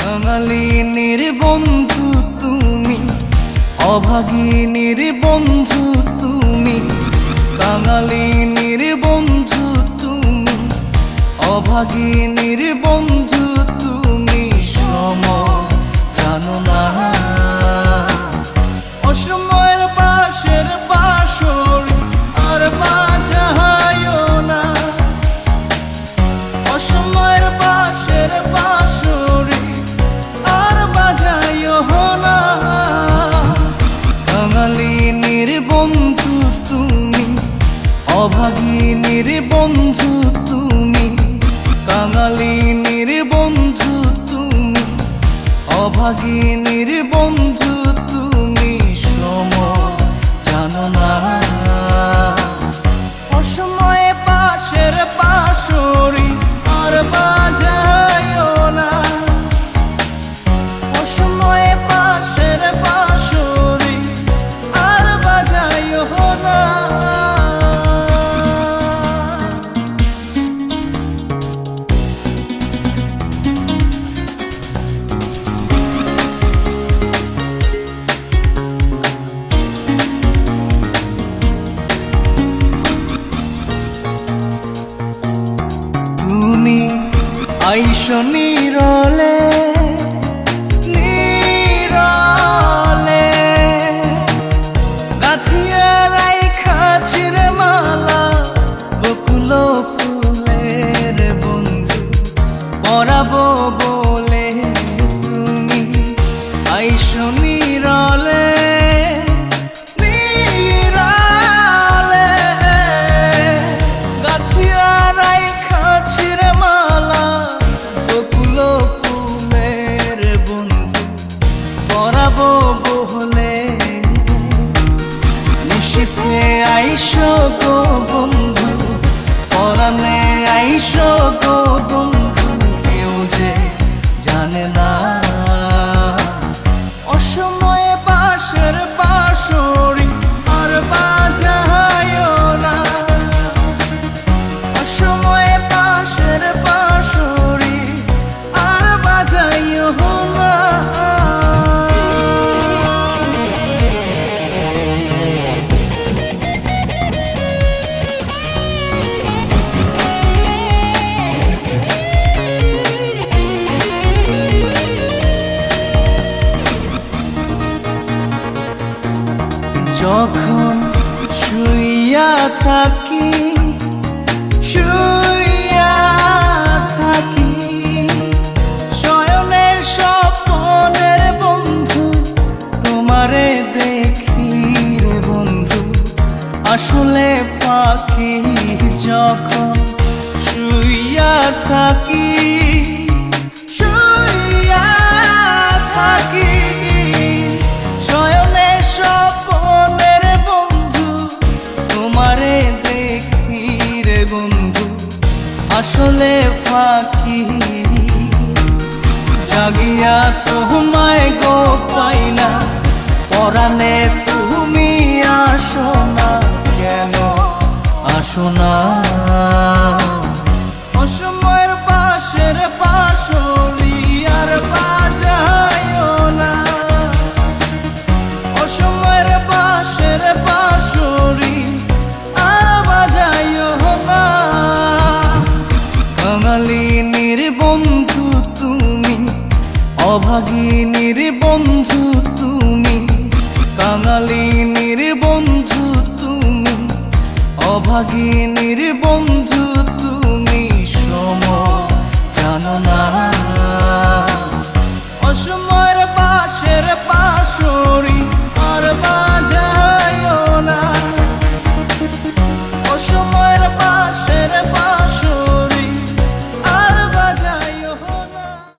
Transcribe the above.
কাঙালিনীর বন্ধু তুমি, অভাগিনীর বন্ধু তুমি। কাঙালিনীর বন্ধু তুমি, অভাগিনীর বন্ধু তুমি। সময় জানো না, অসময়ের পাশের বাঁশরি আর বাজায়ও না। অসময়ের পাশের বাঁশরি আর বাজায়ও না। কাঙালিনীর বন্ধু তুমি, অভাগিনীর বন্ধু তুমি। কাঙালিনীর বন্ধু তুমি, অভাগিনীর বন্ধু তুমি। সময় জানো না, অসময়ে পাশের বাঁশরি আর বাজায়ও না। অসময়ে পাশের বাঁশরি আর বাজায়ও না। তুমি আইসো নীরলে নীরলে, গাঁথিয়া রাইখাছির মালা বকুল ফুলের বন্ধু পরাবো বলে। তুমি আইসো নীরলে নীরলে, গাঁথিয়া রাইখাছির মালা বকুল ফুলের বন্ধু পরাবো বলে। নিশীথে আইসো গো বন্ধু, পরাণে আইসো গো বন্ধু। কেউ যে জানে না, অসময়ে পাশের বাঁশরি আর বাজায়ও না। অসময়ে পাশের বাঁশরি আর বাজায়ও না। যখন শুইয়া থাকি শুইয়া থাকি, শয়নের স্বপ্নের বন্ধু তোমারে দেখি রে বন্ধু আসলে পাখি। যখন শুইয়া থাকি শুইয়া থাকি, শয়নের স্বপ্নের বন্ধু তোমারে দেখি রে বন্ধু আসলে ফাঁকি। জাগিয়া তোমায় গো পাই না, পরাণে তুমি আসো না। কেন আসো না, অসময়ের পাশের বাঁশরি আর বাজায়ও না। অসময়ের পাশের বাঁশরি আর বাজায়ও না। কাঙালিনীর বন্ধু তুমি, অভাগিনীর বন্ধু তুমি। কাঙালিনীর বন্ধু তুমি, অভাগিনীর